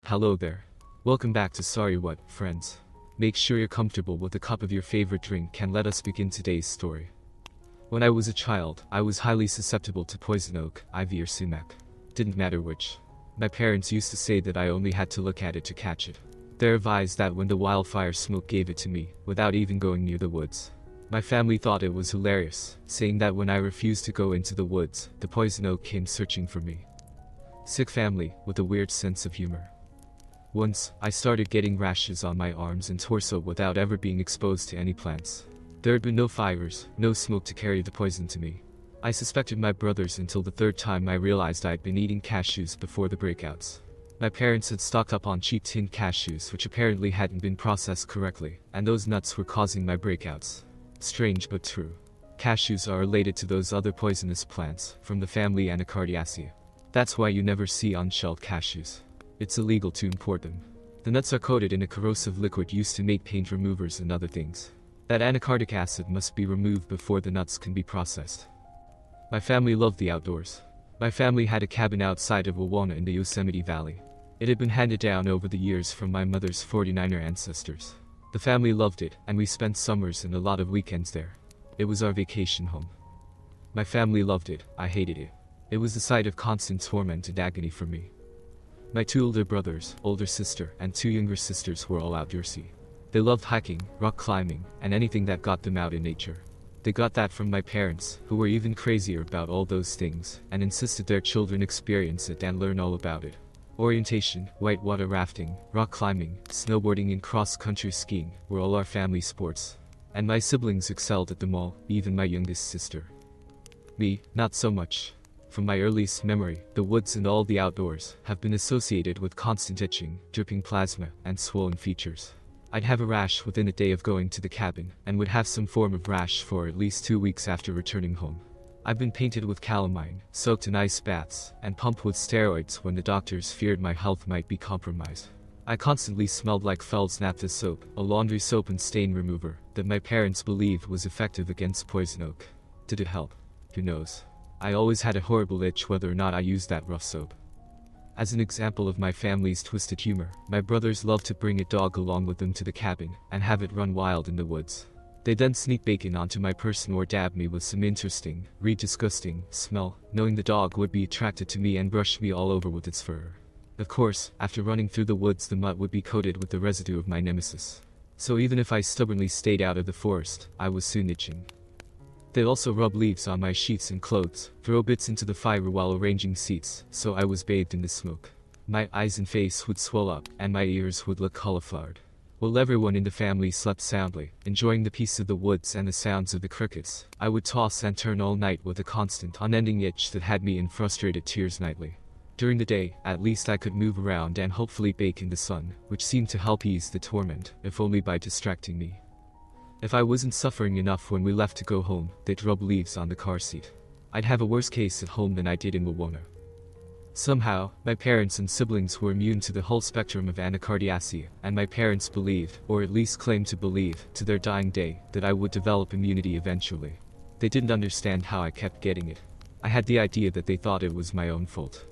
Hello there. Welcome back to Sorry What, friends. Make sure you're comfortable with a cup of your favorite drink and let us begin today's story. When I was a child, I was highly susceptible to poison oak, ivy or sumac. Didn't matter which. My parents used to say that I only had to look at it to catch it. They advised that when the wildfire smoke gave it to me, without even going near the woods. My family thought it was hilarious, saying that when I refused to go into the woods, the poison oak came searching for me. Sick family, with a weird sense of humor. Once, I started getting rashes on my arms and torso without ever being exposed to any plants. There had been no fires, no smoke to carry the poison to me. I suspected my brothers until the third time I realized I'd been eating cashews before the breakouts. My parents had stocked up on cheap tinned cashews which apparently hadn't been processed correctly, and those nuts were causing my breakouts. Strange but true. Cashews are related to those other poisonous plants, from the family Anacardiaceae. That's why you never see unshelled cashews. It's illegal to import them. The nuts are coated in a corrosive liquid used to make paint removers and other things. That anacardic acid must be removed before the nuts can be processed. My family loved the outdoors. My family had a cabin outside of Wawona in the Yosemite Valley. It had been handed down over the years from my mother's 49er ancestors. The family loved it, and we spent summers and a lot of weekends there. It was our vacation home. My family loved it, I hated it. It was the site of constant torment and agony for me. My two older brothers, older sister, and two younger sisters were all outdoorsy. They loved hiking, rock climbing, and anything that got them out in nature. They got that from my parents, who were even crazier about all those things, and insisted their children experience it and learn all about it. Orientation, whitewater rafting, rock climbing, snowboarding and cross-country skiing were all our family sports. And my siblings excelled at them all, even my youngest sister. Me, not so much. From my earliest memory, the woods and all the outdoors have been associated with constant itching, dripping plasma, and swollen features. I'd have a rash within a day of going to the cabin, and would have some form of rash for at least 2 weeks after returning home. I've been painted with calamine, soaked in ice baths, and pumped with steroids when the doctors feared my health might be compromised. I constantly smelled like Feld's naphtha soap, a laundry soap and stain remover that my parents believed was effective against poison oak. Did it help? Who knows? I always had a horrible itch whether or not I used that rough soap. As an example of my family's twisted humor, my brothers loved to bring a dog along with them to the cabin and have it run wild in the woods. They then sneak bacon onto my person or dab me with some interesting, disgusting smell, knowing the dog would be attracted to me and brush me all over with its fur. Of course, after running through the woods the mutt would be coated with the residue of my nemesis. So even if I stubbornly stayed out of the forest, I was soon itching. They'd also rub leaves on my sheets and clothes, throw bits into the fire while arranging seats, so I was bathed in the smoke. My eyes and face would swell up, and my ears would look cauliflowered. While everyone in the family slept soundly, enjoying the peace of the woods and the sounds of the crickets, I would toss and turn all night with a constant, unending itch that had me in frustrated tears nightly. During the day, at least I could move around and hopefully bake in the sun, which seemed to help ease the torment, if only by distracting me. If I wasn't suffering enough when we left to go home, they'd rub leaves on the car seat. I'd have a worse case at home than I did in Wawona. Somehow, my parents and siblings were immune to the whole spectrum of Anacardiaceae, and my parents believed, or at least claimed to believe, to their dying day, that I would develop immunity eventually. They didn't understand how I kept getting it. I had the idea that they thought it was my own fault.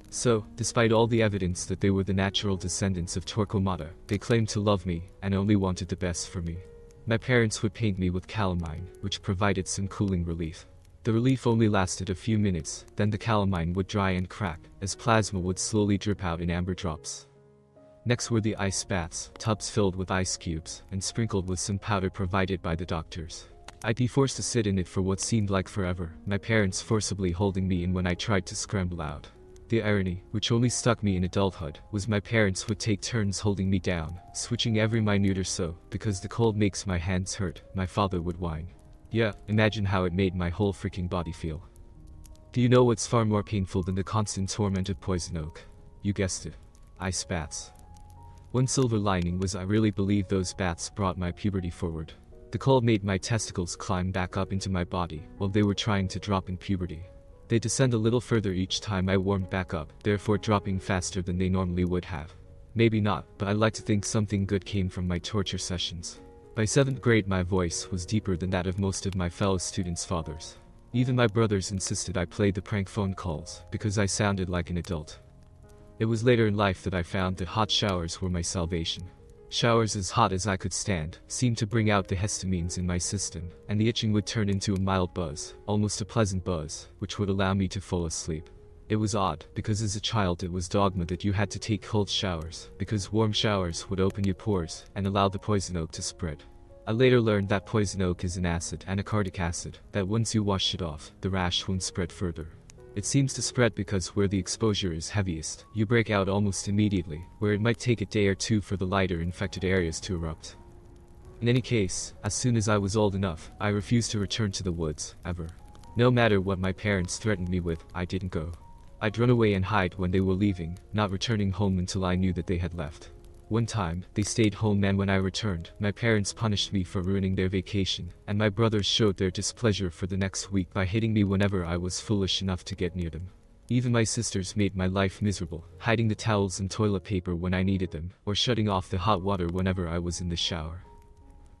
So, despite all the evidence that they were the natural descendants of Torquemada, they claimed to love me, and only wanted the best for me. My parents would paint me with calamine, which provided some cooling relief. The relief only lasted a few minutes, then the calamine would dry and crack, as plasma would slowly drip out in amber drops. Next were the ice baths, tubs filled with ice cubes, and sprinkled with some powder provided by the doctors. I'd be forced to sit in it for what seemed like forever, my parents forcibly holding me in when I tried to scramble out. The irony, which only stuck me in adulthood, was my parents would take turns holding me down, switching every minute or so, because the cold makes my hands hurt, my father would whine. Yeah, imagine how it made my whole freaking body feel. Do you know what's far more painful than the constant torment of poison oak? You guessed it. Ice baths. One silver lining was I really believed those baths brought my puberty forward. The cold made my testicles climb back up into my body, while they were trying to drop in puberty. They descend a little further each time I warmed back up, therefore dropping faster than they normally would have. Maybe not, but I like to think something good came from my torture sessions. By 7th grade my voice was deeper than that of most of my fellow students' fathers. Even my brothers insisted I play the prank phone calls, because I sounded like an adult. It was later in life that I found that hot showers were my salvation. Showers as hot as I could stand seemed to bring out the histamines in my system, and the itching would turn into a mild buzz, almost a pleasant buzz, which would allow me to fall asleep. It was odd, because as a child it was dogma that you had to take cold showers, because warm showers would open your pores and allow the poison oak to spread. I later learned that poison oak is an acid, anacardic acid, that once you wash it off, the rash won't spread further. It seems to spread because where the exposure is heaviest, you break out almost immediately, where it might take a day or two for the lighter infected areas to erupt. In any case, as soon as I was old enough, I refused to return to the woods, ever. No matter what my parents threatened me with, I didn't go. I'd run away and hide when they were leaving, not returning home until I knew that they had left. One time, they stayed home, and when I returned, my parents punished me for ruining their vacation, and my brothers showed their displeasure for the next week by hitting me whenever I was foolish enough to get near them. Even my sisters made my life miserable, hiding the towels and toilet paper when I needed them, or shutting off the hot water whenever I was in the shower.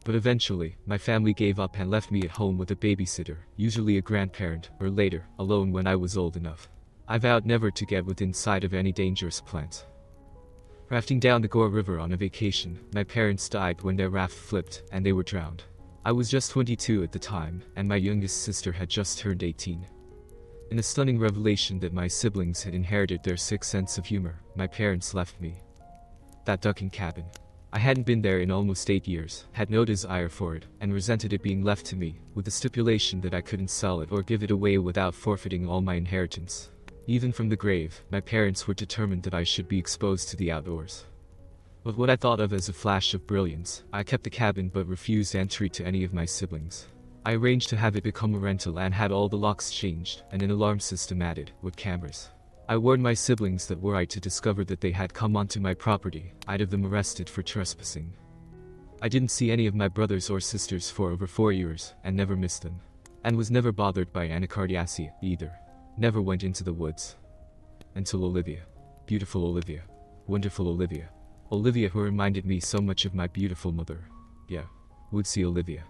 But eventually, my family gave up and left me at home with a babysitter, usually a grandparent, or later, alone when I was old enough. I vowed never to get within sight of any dangerous plants. Rafting down the Gore River on a vacation, my parents died when their raft flipped, and they were drowned. I was just 22 at the time, and my youngest sister had just turned 18. In a stunning revelation that my siblings had inherited their sick sense of humor, my parents left me. That ducking cabin. I hadn't been there in almost 8 years, had no desire for it, and resented it being left to me, with the stipulation that I couldn't sell it or give it away without forfeiting all my inheritance. Even from the grave, my parents were determined that I should be exposed to the outdoors. With what I thought of as a flash of brilliance, I kept the cabin but refused entry to any of my siblings. I arranged to have it become a rental and had all the locks changed and an alarm system added, with cameras. I warned my siblings that were I to discover that they had come onto my property, I'd have them arrested for trespassing. I didn't see any of my brothers or sisters for over 4 years, and never missed them. And was never bothered by anacardiaceae, either. Never went into the woods. Until Olivia. Beautiful Olivia. Wonderful Olivia. Olivia who reminded me so much of my beautiful mother. Yeah. Woodsy Olivia.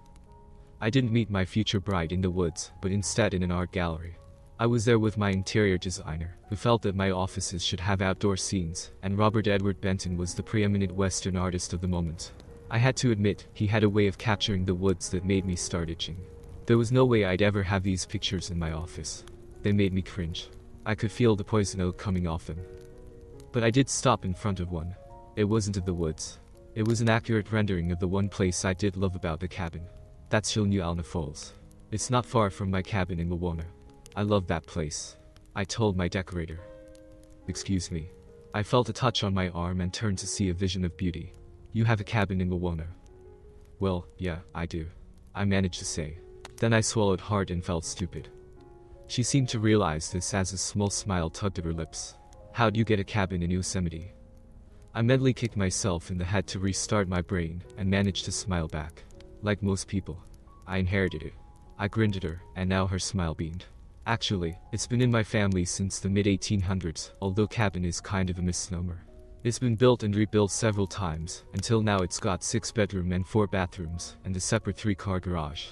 I didn't meet my future bride in the woods, but instead in an art gallery. I was there with my interior designer, who felt that my offices should have outdoor scenes, and Robert Edward Benton was the preeminent Western artist of the moment. I had to admit, he had a way of capturing the woods that made me start itching. There was no way I'd ever have these pictures in my office. They made me cringe. I could feel the poison oak coming off them. But I did stop in front of one. It wasn't of the woods. It was an accurate rendering of the one place I did love about the cabin. That's Chilnualna Falls. It's not far from my cabin in Wawona. I love that place. I told my decorator. Excuse me. I felt a touch on my arm and turned to see a vision of beauty. You have a cabin in Wawona? Well, yeah, I do. I managed to say. Then I swallowed hard and felt stupid. She seemed to realize this as a small smile tugged at her lips. How'd you get a cabin in Yosemite? I mentally kicked myself in the head to restart my brain and managed to smile back. Like most people, I inherited it. I grinned at her, and now her smile beamed. Actually, it's been in my family since the mid-1800s, although cabin is kind of a misnomer. It's been built and rebuilt several times, until now it's got 6 bedrooms and 4 bathrooms, and a separate 3-car garage.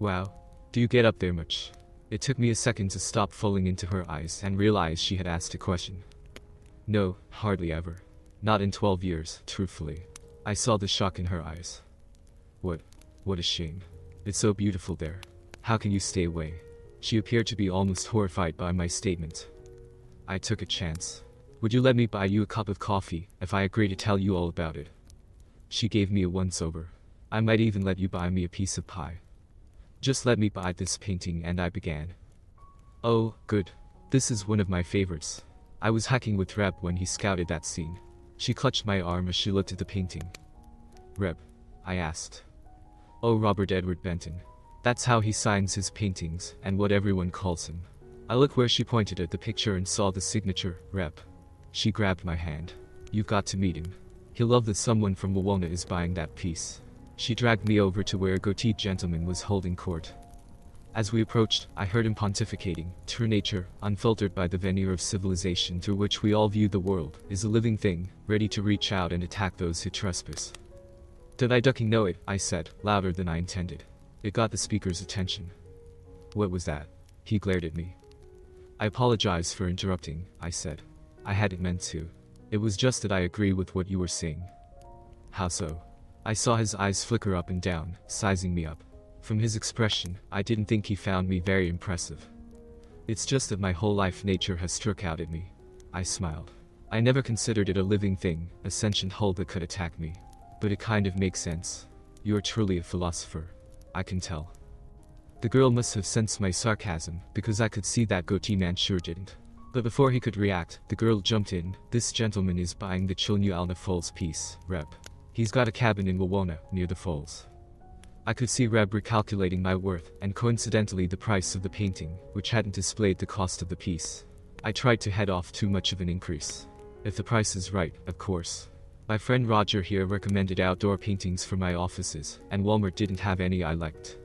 Wow. Do you get up there much? It took me a second to stop falling into her eyes and realize she had asked a question. No, hardly ever. Not in 12 years, truthfully. I saw the shock in her eyes. What a shame. It's so beautiful there. How can you stay away? She appeared to be almost horrified by my statement. I took a chance. Would you let me buy you a cup of coffee if I agree to tell you all about it? She gave me a once-over. I might even let you buy me a piece of pie. Just let me buy this painting, and I began. Oh, good. This is one of my favorites. I was hacking with Reb when he scouted that scene. She clutched my arm as she looked at the painting. Reb? I asked. Oh, Robert Edward Benton. That's how he signs his paintings, and what everyone calls him. I looked where she pointed at the picture and saw the signature, Reb. She grabbed my hand. You've got to meet him. He'll love that someone from Wawona is buying that piece. She dragged me over to where a goateed gentleman was holding court. As we approached, I heard him pontificating. True nature, unfiltered by the veneer of civilization through which we all view the world, is a living thing, ready to reach out and attack those who trespass. Did I ducking know it? I said, louder than I intended. It got the speaker's attention. What was that? He glared at me. I apologize for interrupting, I said. I hadn't meant to. It was just that I agree with what you were saying. How so? I saw his eyes flicker up and down, sizing me up. From his expression, I didn't think he found me very impressive. It's just that my whole life nature has struck out at me. I smiled. I never considered it a living thing, a sentient whole that could attack me. But it kind of makes sense. You're truly a philosopher. I can tell. The girl must have sensed my sarcasm, because I could see that goatee man sure didn't. But before he could react, the girl jumped in. This gentleman is buying the Chilnualna Falls piece, Reb. He's got a cabin in Wawona, near the falls. I could see Reb recalculating my worth, and coincidentally the price of the painting, which hadn't displayed the cost of the piece. I tried to head off too much of an increase. If the price is right, of course. My friend Roger here recommended outdoor paintings for my offices, and Walmart didn't have any I liked.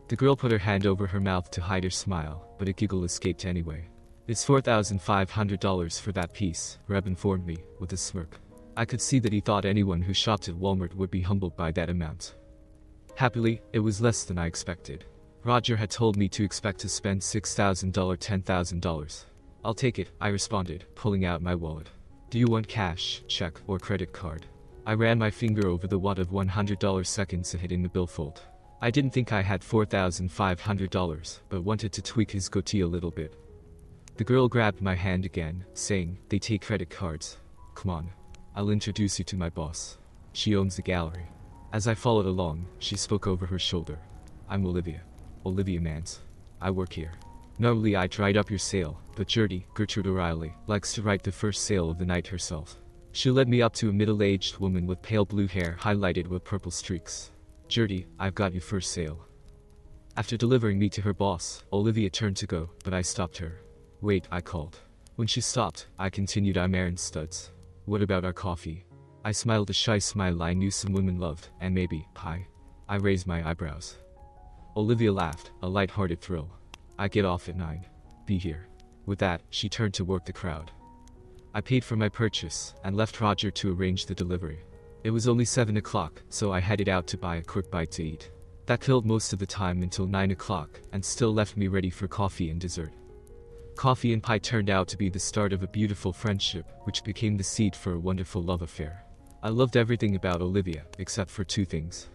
The girl put her hand over her mouth to hide her smile, but a giggle escaped anyway. It's $4,500 for that piece, Reb informed me, with a smirk. I could see that he thought anyone who shopped at Walmart would be humbled by that amount. Happily, it was less than I expected. Roger had told me to expect to spend $6,000, $10,000. I'll take it, I responded, pulling out my wallet. Do you want cash, check, or credit card? I ran my finger over the wad of $100 seconds ahead in the billfold. I didn't think I had $4,500, but wanted to tweak his goatee a little bit. The girl grabbed my hand again, saying, they take credit cards. Come on. I'll introduce you to my boss. She owns the gallery. As I followed along, she spoke over her shoulder. I'm Olivia. Olivia Mans. I work here. Normally I'd write up your sale, but Gertrude O'Reilly, likes to write the first sale of the night herself. She led me up to a middle-aged woman with pale blue hair highlighted with purple streaks. Gertie, I've got your first sale. After delivering me to her boss, Olivia turned to go, but I stopped her. Wait, I called. When she stopped, I continued, I'm Aaron Studs. What about our coffee? I smiled a shy smile I knew some women loved, and maybe, pie. I raised my eyebrows. Olivia laughed, a light-hearted thrill. I get off at 9. Be here. With that, she turned to work the crowd. I paid for my purchase, and left Roger to arrange the delivery. It was only 7 o'clock, so I headed out to buy a quick bite to eat. That killed most of the time until 9 o'clock, and still left me ready for coffee and dessert. Coffee and pie turned out to be the start of a beautiful friendship, which became the seed for a wonderful love affair. I loved everything about Olivia, except for two things.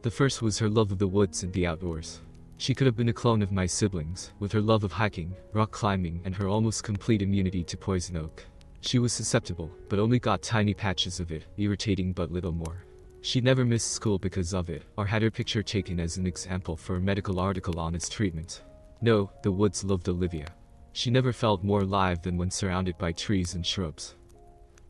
The first was her love of the woods and the outdoors. She could have been a clone of my siblings, with her love of hiking, rock climbing, and her almost complete immunity to poison oak. She was susceptible, but only got tiny patches of it, irritating but little more. She never missed school because of it, or had her picture taken as an example for a medical article on its treatment. No, the woods loved Olivia. She never felt more alive than when surrounded by trees and shrubs.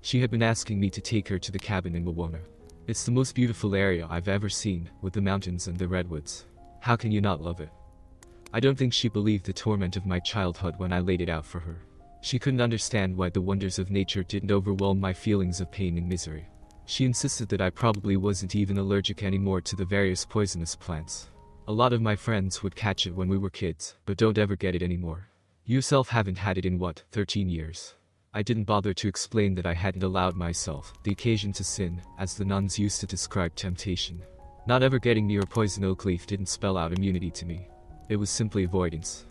She had been asking me to take her to the cabin in Wawona. It's the most beautiful area I've ever seen, with the mountains and the redwoods. How can you not love it? I don't think she believed the torment of my childhood when I laid it out for her. She couldn't understand why the wonders of nature didn't overwhelm my feelings of pain and misery. She insisted that I probably wasn't even allergic anymore to the various poisonous plants. A lot of my friends would catch it when we were kids, but don't ever get it anymore. You yourself haven't had it in what, 13 years? I didn't bother to explain that I hadn't allowed myself the occasion to sin, as the nuns used to describe temptation. Not ever getting near a poison oak leaf didn't spell out immunity to me. It was simply avoidance.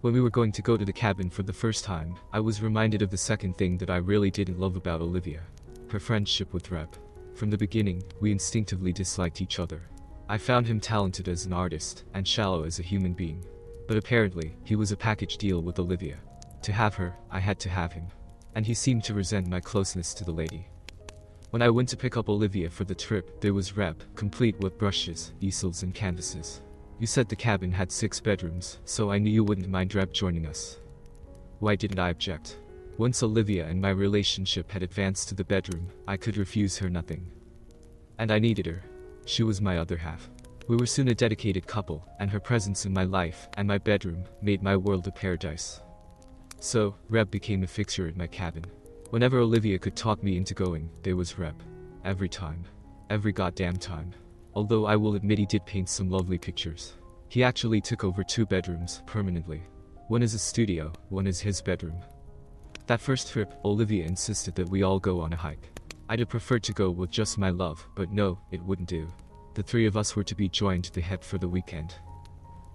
When we were going to go to the cabin for the first time, I was reminded of the second thing that I really didn't love about Olivia. Her friendship with Reb. From the beginning, we instinctively disliked each other. I found him talented as an artist, and shallow as a human being. But apparently, he was a package deal with Olivia. To have her, I had to have him. And he seemed to resent my closeness to the lady. When I went to pick up Olivia for the trip, there was Reb, complete with brushes, easels and canvases. You said the cabin had 6 bedrooms, so I knew you wouldn't mind Reb joining us. Why didn't I object? Once Olivia and my relationship had advanced to the bedroom, I could refuse her nothing. And I needed her. She was my other half. We were soon a dedicated couple, and her presence in my life and my bedroom made my world a paradise. So, Reb became a fixture at my cabin. Whenever Olivia could talk me into going, there was Reb. Every time. Every goddamn time. Although I will admit he did paint some lovely pictures. He actually took over 2 bedrooms, permanently. One is a studio, one is his bedroom. That first trip, Olivia insisted that we all go on a hike. I'd have preferred to go with just my love, but no, it wouldn't do. The 3 of us were to be joined to the hip for the weekend.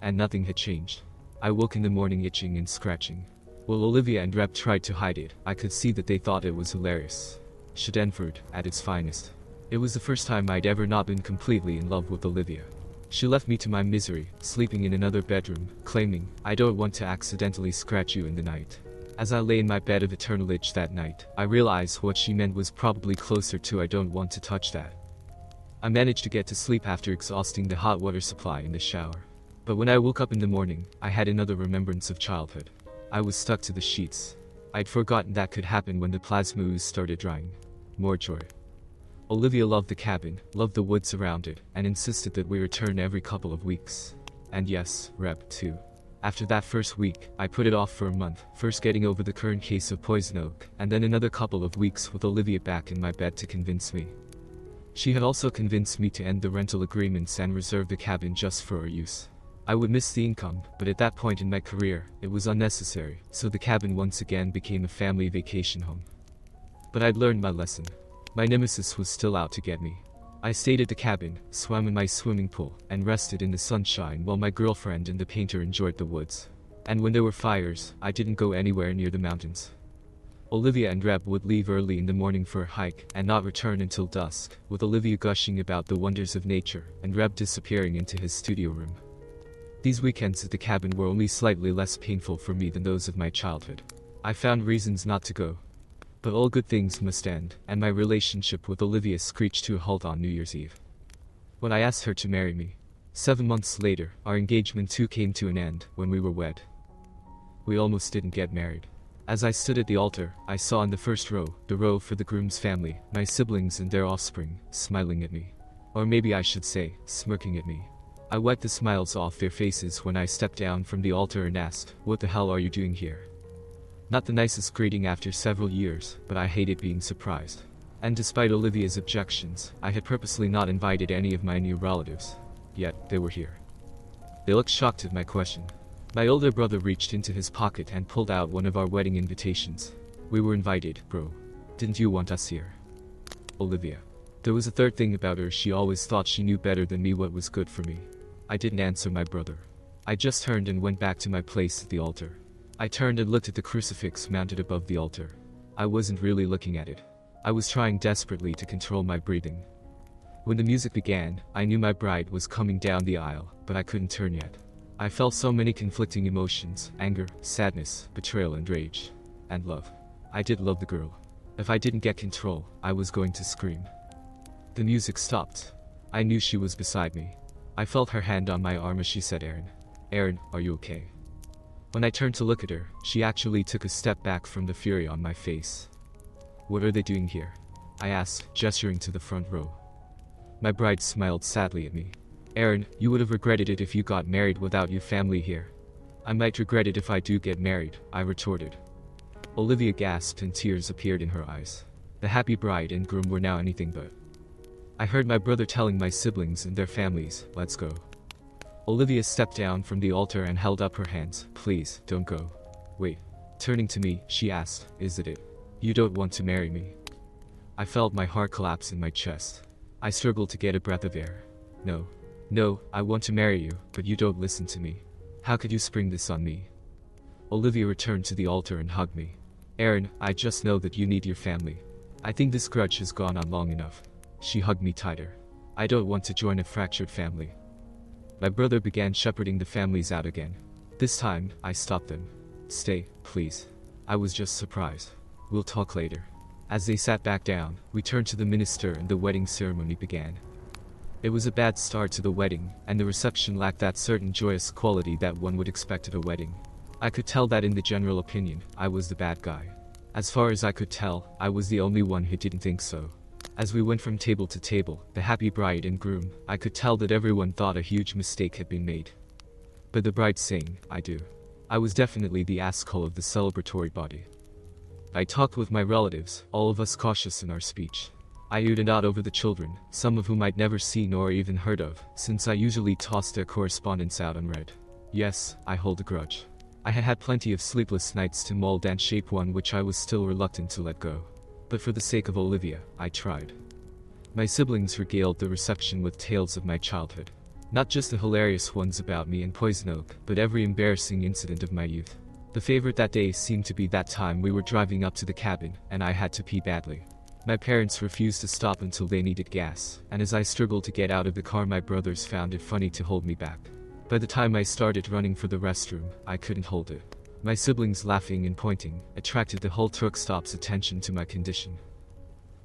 And nothing had changed. I woke in the morning itching and scratching. While Olivia and Rep tried to hide it, I could see that they thought it was hilarious. Schadenfreude, at its finest. It was the first time I'd ever not been completely in love with Olivia. She left me to my misery, sleeping in another bedroom, claiming, "I don't want to accidentally scratch you in the night." As I lay in my bed of eternal itch that night, I realized what she meant was probably closer to "I don't want to touch that." I managed to get to sleep after exhausting the hot water supply in the shower. But when I woke up in the morning, I had another remembrance of childhood. I was stuck to the sheets. I'd forgotten that could happen when the plasma ooze started drying. More joy. Olivia loved the cabin, loved the woods around it, and insisted that we return every couple of weeks. And yes, Rep too. After that first week, I put it off for a month, first getting over the current case of poison oak, and then another couple of weeks with Olivia back in my bed to convince me. She had also convinced me to end the rental agreements and reserve the cabin just for our use. I would miss the income, but at that point in my career, it was unnecessary, so the cabin once again became a family vacation home. But I'd learned my lesson. My nemesis was still out to get me. I stayed at the cabin, swam in my swimming pool, and rested in the sunshine while my girlfriend and the painter enjoyed the woods. And when there were fires, I didn't go anywhere near the mountains. Olivia and Reb would leave early in the morning for a hike and not return until dusk, with Olivia gushing about the wonders of nature and Reb disappearing into his studio room. These weekends at the cabin were only slightly less painful for me than those of my childhood. I found reasons not to go. But all good things must end, and my relationship with Olivia screeched to a halt on New Year's Eve. When I asked her to marry me. 7 months later, our engagement too came to an end when we were wed. We almost didn't get married. As I stood at the altar, I saw in the first row, the row for the groom's family, my siblings and their offspring, smiling at me. Or maybe I should say, smirking at me. I wiped the smiles off their faces when I stepped down from the altar and asked, "What the hell are you doing here?" Not the nicest greeting after several years, but I hated being surprised. And despite Olivia's objections, I had purposely not invited any of my new relatives. Yet, they were here. They looked shocked at my question. My older brother reached into his pocket and pulled out one of our wedding invitations. "We were invited, bro. Didn't you want us here?" Olivia. There was a third thing about her: she always thought she knew better than me what was good for me. I didn't answer my brother. I just turned and went back to my place at the altar. I turned and looked at the crucifix mounted above the altar. I wasn't really looking at it. I was trying desperately to control my breathing. When the music began, I knew my bride was coming down the aisle, but I couldn't turn yet. I felt so many conflicting emotions: anger, sadness, betrayal and rage. And love. I did love the girl. If I didn't get control, I was going to scream. The music stopped. I knew she was beside me. I felt her hand on my arm as she said, "Aaron. Aaron, are you okay?" When I turned to look at her, she actually took a step back from the fury on my face. "What are they doing here?" I asked, gesturing to the front row. My bride smiled sadly at me. "Aaron, you would have regretted it if you got married without your family here." "I might regret it if I do get married," I retorted. Olivia gasped and tears appeared in her eyes. The happy bride and groom were now anything but. I heard my brother telling my siblings and their families, "Let's go." Olivia stepped down from the altar and held up her hands. "Please, don't go." "Wait." Turning to me, she asked, "Is it? You don't want to marry me?" I felt my heart collapse in my chest. I struggled to get a breath of air. No. No, I want to marry you, but you don't listen to me. How could you spring this on me?" Olivia returned to the altar and hugged me. "Aaron, I just know that you need your family. I think this grudge has gone on long enough." She hugged me tighter. "I don't want to join a fractured family." My brother began shepherding the families out again. This time, I stopped them. "Stay, please. I was just surprised. We'll talk later." As they sat back down, we turned to the minister and the wedding ceremony began. It was a bad start to the wedding, and the reception lacked that certain joyous quality that one would expect at a wedding. I could tell that in the general opinion, I was the bad guy. As far as I could tell, I was the only one who didn't think so. As we went from table to table, the happy bride and groom, I could tell that everyone thought a huge mistake had been made. But the bride saying, "I do." I was definitely the asshole of the celebratory body. I talked with my relatives, all of us cautious in our speech. I oohed and ahed over the children, some of whom I'd never seen or even heard of, since I usually tossed their correspondence out unread. Yes, I hold a grudge. I had had plenty of sleepless nights to mold and shape one which I was still reluctant to let go. But for the sake of Olivia, I tried. My siblings regaled the reception with tales of my childhood. Not just the hilarious ones about me and Poison Oak, but every embarrassing incident of my youth. The favorite that day seemed to be that time we were driving up to the cabin, and I had to pee badly. My parents refused to stop until they needed gas, and as I struggled to get out of the car my brothers found it funny to hold me back. By the time I started running for the restroom, I couldn't hold it. My siblings laughing and pointing attracted the whole truck stop's attention to my condition.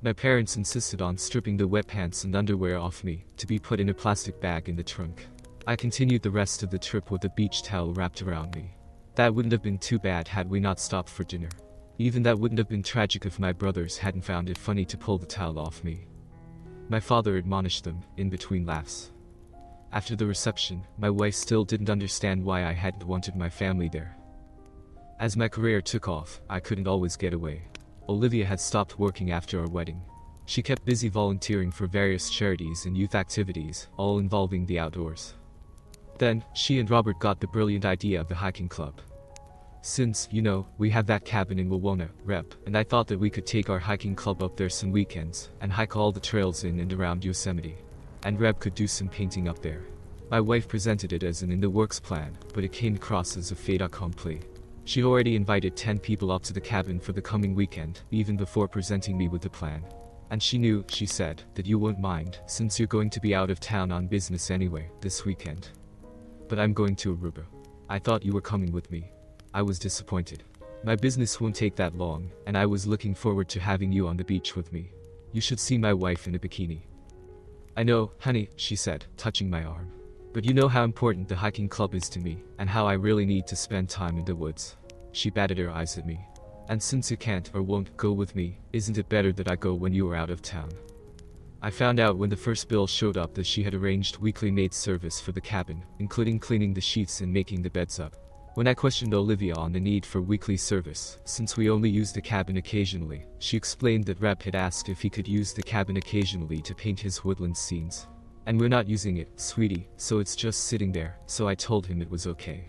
My parents insisted on stripping the wet pants and underwear off me, to be put in a plastic bag in the trunk. I continued the rest of the trip with a beach towel wrapped around me. That wouldn't have been too bad had we not stopped for dinner. Even that wouldn't have been tragic if my brothers hadn't found it funny to pull the towel off me. My father admonished them, in between laughs. After the reception, my wife still didn't understand why I hadn't wanted my family there. As my career took off, I couldn't always get away. Olivia had stopped working after our wedding. She kept busy volunteering for various charities and youth activities, all involving the outdoors. Then, she and Robert got the brilliant idea of the hiking club. Since, you know, we have that cabin in Wawona, Rep, and I thought that we could take our hiking club up there some weekends, and hike all the trails in and around Yosemite. And Reb could do some painting up there. My wife presented it as an in-the-works plan, but it came across as a fait accompli. She already invited 10 people up to the cabin for the coming weekend, even before presenting me with the plan. And she knew, she said, that you won't mind, since you're going to be out of town on business anyway, this weekend. But I'm going to Aruba. I thought you were coming with me. I was disappointed. My business won't take that long, and I was looking forward to having you on the beach with me. You should see my wife in a bikini. I know, honey, she said, touching my arm. But you know how important the hiking club is to me, and how I really need to spend time in the woods. She batted her eyes at me. And since you can't or won't go with me, isn't it better that I go when you are out of town? I found out when the first bill showed up that she had arranged weekly maid service for the cabin, including cleaning the sheets and making the beds up. When I questioned Olivia on the need for weekly service, since we only used the cabin occasionally, she explained that Rep had asked if he could use the cabin occasionally to paint his woodland scenes. And we're not using it, sweetie, so it's just sitting there, so I told him it was okay.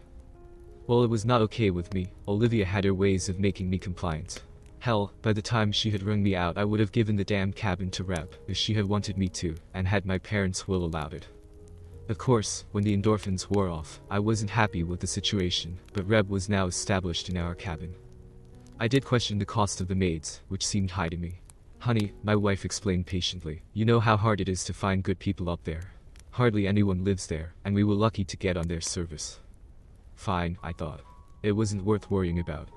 Well, it was not okay with me. Olivia had her ways of making me compliant. Hell, by the time she had rung me out I would have given the damn cabin to Rep if she had wanted me to, and had my parents' will allowed it. Of course, when the endorphins wore off, I wasn't happy with the situation, but Reb was now established in our cabin. I did question the cost of the maids, which seemed high to me. Honey, my wife explained patiently, you know how hard it is to find good people up there. Hardly anyone lives there, and we were lucky to get on their service. Fine, I thought. It wasn't worth worrying about.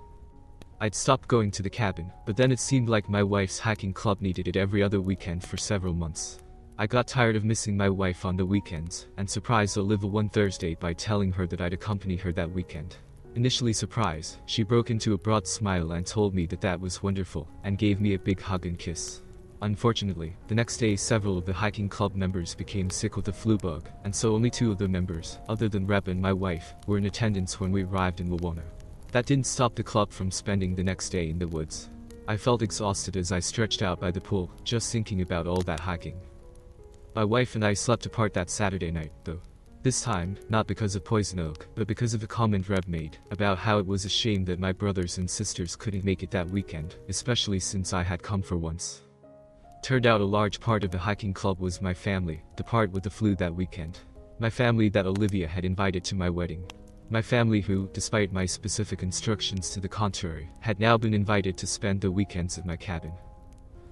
I'd stopped going to the cabin, but then it seemed like my wife's hiking club needed it every other weekend for several months. I got tired of missing my wife on the weekends, and surprised Olivia one Thursday by telling her that I'd accompany her that weekend. Initially surprised, she broke into a broad smile and told me that that was wonderful, and gave me a big hug and kiss. Unfortunately, the next day several of the hiking club members became sick with the flu bug, and so only 2 of the members, other than Reb and my wife, were in attendance when we arrived in Wawona. That didn't stop the club from spending the next day in the woods. I felt exhausted as I stretched out by the pool, just thinking about all that hiking. My wife and I slept apart that Saturday night, though. This time, not because of poison oak, but because of a comment Reb made, about how it was a shame that my brothers and sisters couldn't make it that weekend, especially since I had come for once. Turned out a large part of the hiking club was my family, the part with the flu that weekend. My family that Olivia had invited to my wedding. My family who, despite my specific instructions to the contrary, had now been invited to spend the weekends at my cabin.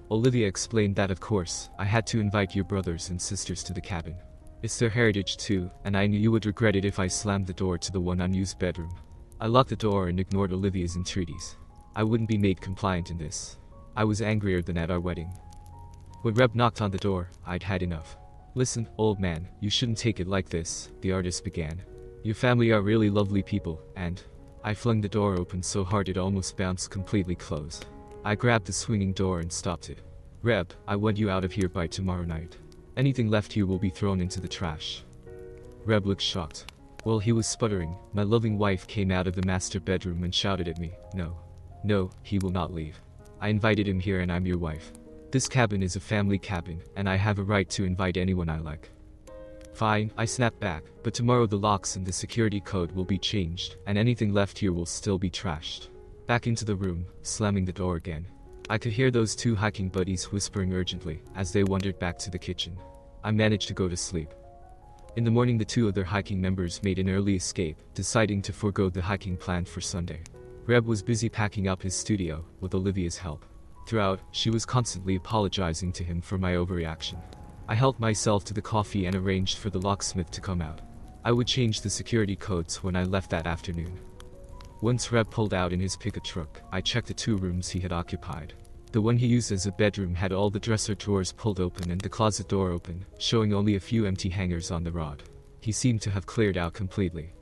Olivia explained that of course, I had to invite your brothers and sisters to the cabin. It's their heritage too, and I knew you would regret it if I slammed the door to the one unused bedroom. I locked the door and ignored Olivia's entreaties. I wouldn't be made compliant in this. I was angrier than at our wedding. When Reb knocked on the door, I'd had enough. Listen, old man, you shouldn't take it like this, the artist began. Your family are really lovely people, and... I flung the door open so hard it almost bounced completely closed. I grabbed the swinging door and stopped it. Reb, I want you out of here by tomorrow night. Anything left here will be thrown into the trash. Reb looked shocked. While he was sputtering, my loving wife came out of the master bedroom and shouted at me, No. No, he will not leave. I invited him here and I'm your wife. This cabin is a family cabin, and I have a right to invite anyone I like. Fine, I snapped back, but tomorrow the locks and the security code will be changed, and anything left here will still be trashed. Back into the room, slamming the door again. I could hear those 2 hiking buddies whispering urgently, as they wandered back to the kitchen. I managed to go to sleep. In the morning the 2 other hiking members made an early escape, deciding to forego the hiking plan for Sunday. Reb was busy packing up his studio, with Olivia's help. Throughout, she was constantly apologizing to him for my overreaction. I helped myself to the coffee and arranged for the locksmith to come out. I would change the security codes when I left that afternoon. Once Reb pulled out in his pickup truck, I checked the 2 rooms he had occupied. The one he used as a bedroom had all the dresser drawers pulled open and the closet door open, showing only a few empty hangers on the rod. He seemed to have cleared out completely.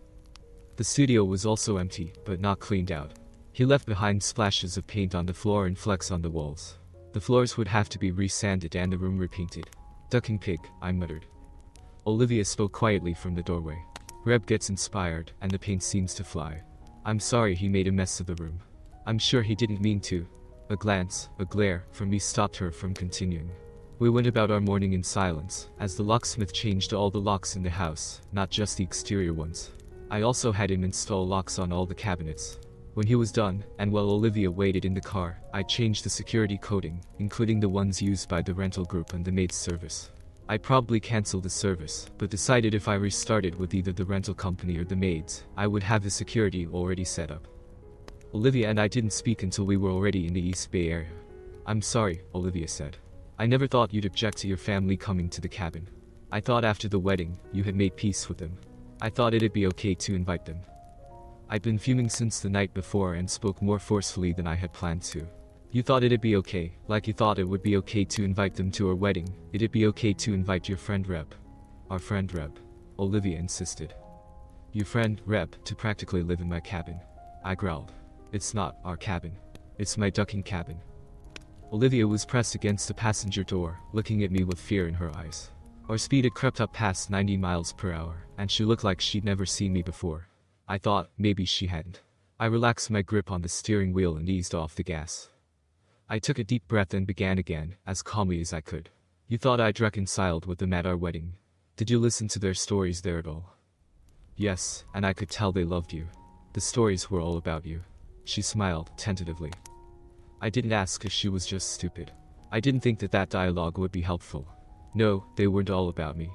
The studio was also empty, but not cleaned out. He left behind splashes of paint on the floor and flecks on the walls. The floors would have to be resanded and the room repainted. "Ducking pig," I muttered. Olivia spoke quietly from the doorway. Reb gets inspired, and the paint seems to fly. "I'm sorry he made a mess of the room. I'm sure he didn't mean to." A glance, a glare, from me stopped her from continuing. We went about our morning in silence, as the locksmith changed all the locks in the house, not just the exterior ones. I also had him install locks on all the cabinets. When he was done, and while Olivia waited in the car, I changed the security coding, including the ones used by the rental group and the maid's service. I'd probably cancel the service, but decided if I restarted with either the rental company or the maids, I would have the security already set up. Olivia and I didn't speak until we were already in the East Bay area. "I'm sorry," Olivia said. "I never thought you'd object to your family coming to the cabin. I thought after the wedding, you had made peace with them. I thought it'd be okay to invite them." I'd been fuming since the night before and spoke more forcefully than I had planned to. "You thought it'd be okay, like you thought it would be okay to invite them to our wedding. It'd be okay to invite your friend Reb." "Our friend Reb," Olivia insisted. "Your friend Reb to practically live in my cabin," I growled. "It's not our cabin. It's my ducking cabin." Olivia was pressed against the passenger door, looking at me with fear in her eyes. Our speed had crept up past 90 miles per hour, and she looked like she'd never seen me before. I thought maybe she hadn't. I relaxed my grip on the steering wheel and eased off the gas. I took a deep breath and began again, as calmly as I could. "You thought I'd reconciled with them at our wedding. Did you listen to their stories there at all?" "Yes, and I could tell they loved you. The stories were all about you." She smiled, tentatively. I didn't ask if she was just stupid. I didn't think that dialogue would be helpful. "No, they weren't all about me.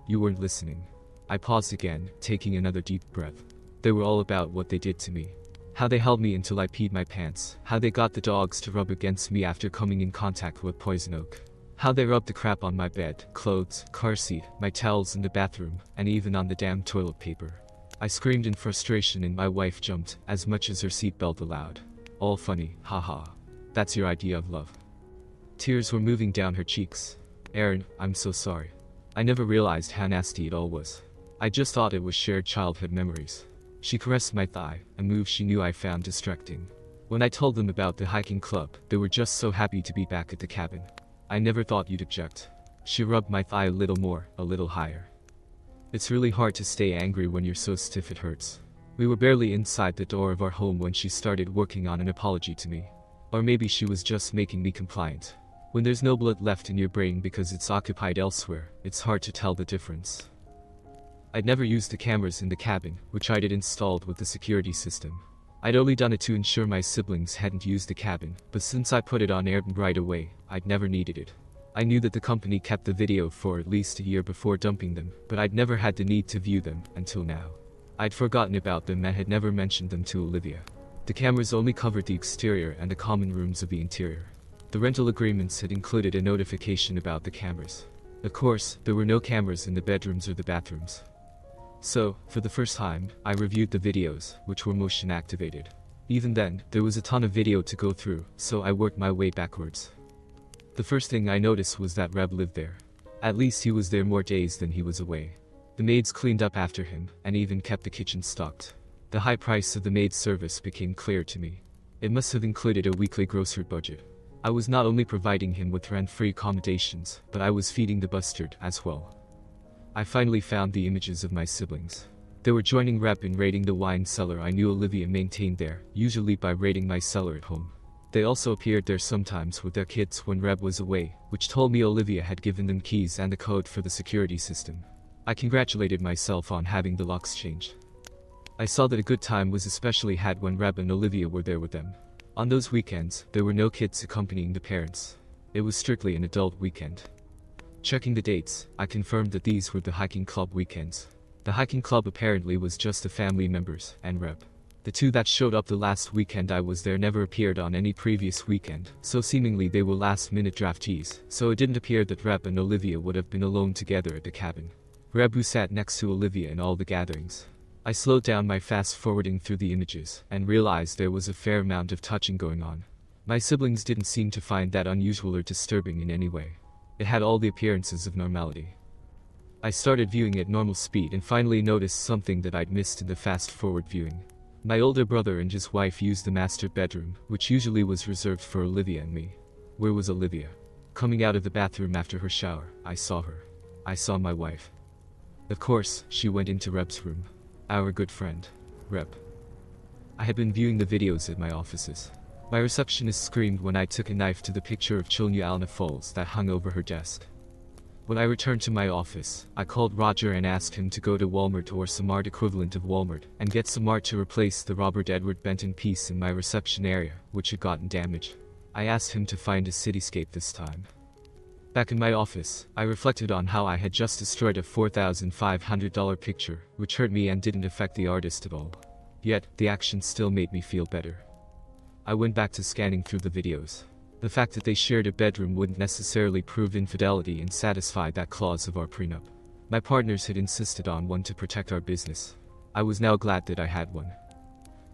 You weren't listening." I paused again, taking another deep breath. "They were all about what they did to me. How they held me until I peed my pants. How they got the dogs to rub against me after coming in contact with poison oak. How they rubbed the crap on my bed, clothes, car seat, my towels in the bathroom, and even on the damn toilet paper." I screamed in frustration and my wife jumped, as much as her seatbelt allowed. "All funny, haha. That's your idea of love." Tears were moving down her cheeks. "Aaron, I'm so sorry. I never realized how nasty it all was. I just thought it was shared childhood memories." She caressed my thigh, a move she knew I found distracting. When I told them about the hiking club, they were just so happy to be back at the cabin. "I never thought you'd object." She rubbed my thigh a little more, a little higher. "It's really hard to stay angry when you're so stiff it hurts." We were barely inside the door of our home when she started working on an apology to me. Or maybe she was just making me compliant. When there's no blood left in your brain because it's occupied elsewhere, it's hard to tell the difference. I'd never used the cameras in the cabin, which I'd installed with the security system. I'd only done it to ensure my siblings hadn't used the cabin, but since I put it on air right away, I'd never needed it. I knew that the company kept the video for at least a year before dumping them, but I'd never had the need to view them, until now. I'd forgotten about them and had never mentioned them to Olivia. The cameras only covered the exterior and the common rooms of the interior. The rental agreements had included a notification about the cameras. Of course, there were no cameras in the bedrooms or the bathrooms. So, for the first time, I reviewed the videos, which were motion activated. Even then, there was a ton of video to go through, so I worked my way backwards. The first thing I noticed was that Reb lived there. At least he was there more days than he was away. The maids cleaned up after him, and even kept the kitchen stocked. The high price of the maid's service became clear to me. It must have included a weekly grocery budget. I was not only providing him with rent-free accommodations, but I was feeding the bastard as well. I finally found the images of my siblings. They were joining Reb in raiding the wine cellar I knew Olivia maintained there, usually by raiding my cellar at home. They also appeared there sometimes with their kids when Reb was away, which told me Olivia had given them keys and the code for the security system. I congratulated myself on having the locks changed. I saw that a good time was especially had when Reb and Olivia were there with them. On those weekends, there were no kids accompanying the parents. It was strictly an adult weekend. Checking the dates, I confirmed that these were the hiking club weekends. The hiking club apparently was just the family members and Reb. The two that showed up the last weekend I was there never appeared on any previous weekend, so seemingly they were last-minute draftees, so it didn't appear that Reb and Olivia would have been alone together at the cabin. Reb, who sat next to Olivia in all the gatherings. I slowed down my fast-forwarding through the images, and realized there was a fair amount of touching going on. My siblings didn't seem to find that unusual or disturbing in any way. It had all the appearances of normality. I started viewing at normal speed and finally noticed something that I'd missed in the fast-forward viewing. My older brother and his wife used the master bedroom, which usually was reserved for Olivia and me. Where was Olivia? Coming out of the bathroom after her shower, I saw her. I saw my wife. Of course, she went into Reb's room. Our good friend, Reb. I had been viewing the videos at my offices. My receptionist screamed when I took a knife to the picture of Chilnualna Falls that hung over her desk. When I returned to my office, I called Roger and asked him to go to Walmart or some art equivalent of Walmart and get some art to replace the Robert Edward Benton piece in my reception area, which had gotten damaged. I asked him to find a cityscape this time. Back in my office, I reflected on how I had just destroyed a $4,500 picture, which hurt me and didn't affect the artist at all. Yet, the action still made me feel better. I went back to scanning through the videos. The fact that they shared a bedroom wouldn't necessarily prove infidelity and satisfy that clause of our prenup. My partners had insisted on one to protect our business. I was now glad that I had one.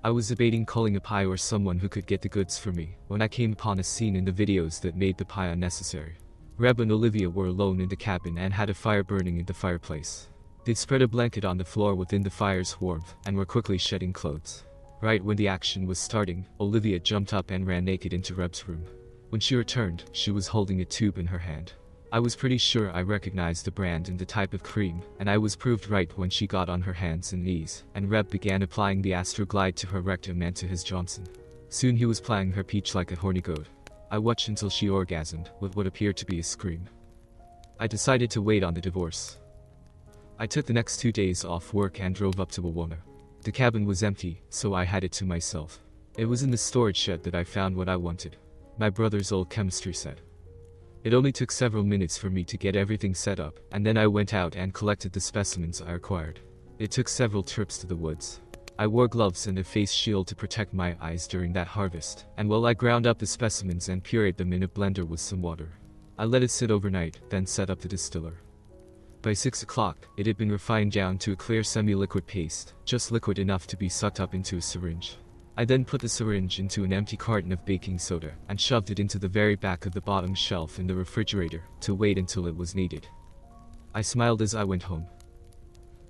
I was debating calling a pie or someone who could get the goods for me, when I came upon a scene in the videos that made the pie unnecessary. Reb and Olivia were alone in the cabin and had a fire burning in the fireplace. They'd spread a blanket on the floor within the fire's warmth and were quickly shedding clothes. Right when the action was starting, Olivia jumped up and ran naked into Reb's room. When she returned, she was holding a tube in her hand. I was pretty sure I recognized the brand and the type of cream, and I was proved right when she got on her hands and knees, and Reb began applying the Astroglide to her rectum and to his Johnson. Soon he was plying her peach like a horny goat. I watched until she orgasmed, with what appeared to be a scream. I decided to wait on the divorce. I took the next 2 days off work and drove up to Wawona. The cabin was empty, so I had it to myself. It was in the storage shed that I found what I wanted. My brother's old chemistry set. It only took several minutes for me to get everything set up, and then I went out and collected the specimens I required. It took several trips to the woods. I wore gloves and a face shield to protect my eyes during that harvest, and while I ground up the specimens and pureed them in a blender with some water. I let it sit overnight, then set up the distiller. By 6 o'clock, it had been refined down to a clear semi-liquid paste, just liquid enough to be sucked up into a syringe. I then put the syringe into an empty carton of baking soda and shoved it into the very back of the bottom shelf in the refrigerator to wait until it was needed. I smiled as I went home.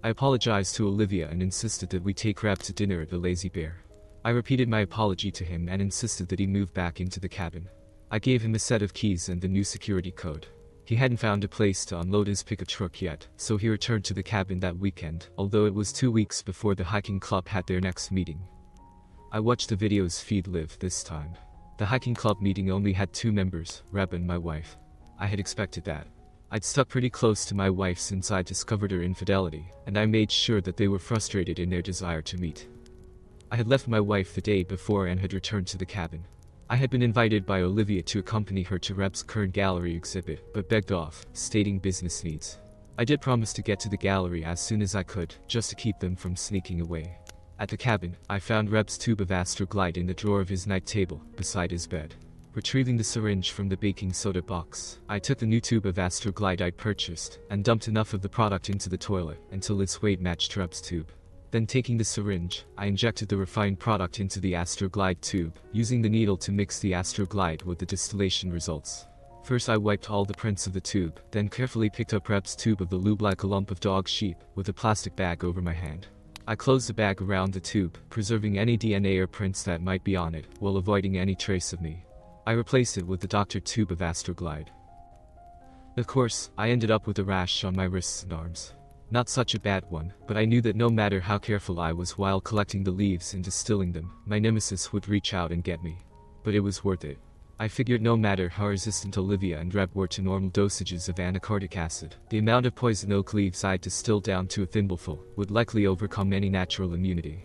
I apologized to Olivia and insisted that we take Reb to dinner at the Lazy Bear. I repeated my apology to him and insisted that he move back into the cabin. I gave him a set of keys and the new security code. He hadn't found a place to unload his pickup truck yet, so he returned to the cabin that weekend, although it was 2 weeks before the hiking club had their next meeting. I watched the video's feed live this time. The hiking club meeting only had 2 members, Reb and my wife. I had expected that. I'd stuck pretty close to my wife since I discovered her infidelity, and I made sure that they were frustrated in their desire to meet. I had left my wife the day before and had returned to the cabin. I had been invited by Olivia to accompany her to Reb's current gallery exhibit, but begged off, stating business needs. I did promise to get to the gallery as soon as I could, just to keep them from sneaking away. At the cabin, I found Reb's tube of Astroglide in the drawer of his night table, beside his bed. Retrieving the syringe from the baking soda box, I took the new tube of Astroglide I'd purchased, and dumped enough of the product into the toilet, until its weight matched Reb's tube. Then taking the syringe, I injected the refined product into the Astroglide tube, using the needle to mix the Astroglide with the distillation results. First I wiped all the prints of the tube, then carefully picked up Reb's tube of the lube like a lump of dog sheep, with a plastic bag over my hand. I closed the bag around the tube, preserving any DNA or prints that might be on it, while avoiding any trace of me. I replaced it with the doctored tube of Astroglide. Of course, I ended up with a rash on my wrists and arms. Not such a bad one, but I knew that no matter how careful I was while collecting the leaves and distilling them, my nemesis would reach out and get me. But it was worth it. I figured no matter how resistant Olivia and Reb were to normal dosages of anacardic acid, the amount of poison oak leaves I'd distilled down to a thimbleful would likely overcome any natural immunity.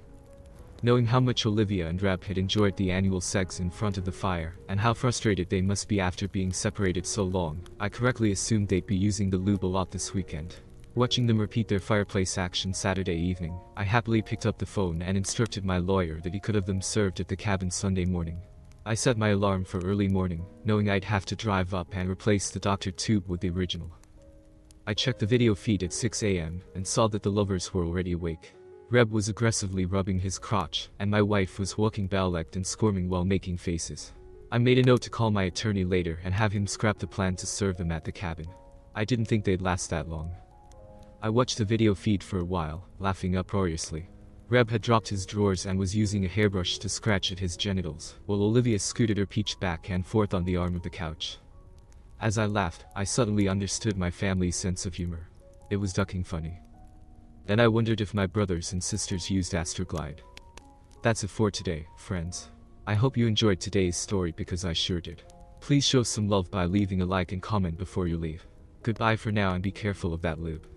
Knowing how much Olivia and Reb had enjoyed the annual sex in front of the fire, and how frustrated they must be after being separated so long, I correctly assumed they'd be using the lube a lot this weekend. Watching them repeat their fireplace action Saturday evening, I happily picked up the phone and instructed my lawyer that he could have them served at the cabin Sunday morning. I set my alarm for early morning, knowing I'd have to drive up and replace the doctor tube with the original. I checked the video feed at 6 a.m. and saw that the lovers were already awake. Reb was aggressively rubbing his crotch, and my wife was walking bow-legged and squirming while making faces. I made a note to call my attorney later and have him scrap the plan to serve them at the cabin. I didn't think they'd last that long. I watched the video feed for a while, laughing uproariously. Reb had dropped his drawers and was using a hairbrush to scratch at his genitals, while Olivia scooted her peach back and forth on the arm of the couch. As I laughed, I suddenly understood my family's sense of humor. It was ducking funny. Then I wondered if my brothers and sisters used Astroglide. That's it for today, friends. I hope you enjoyed today's story because I sure did. Please show some love by leaving a like and comment before you leave. Goodbye for now and be careful of that lube.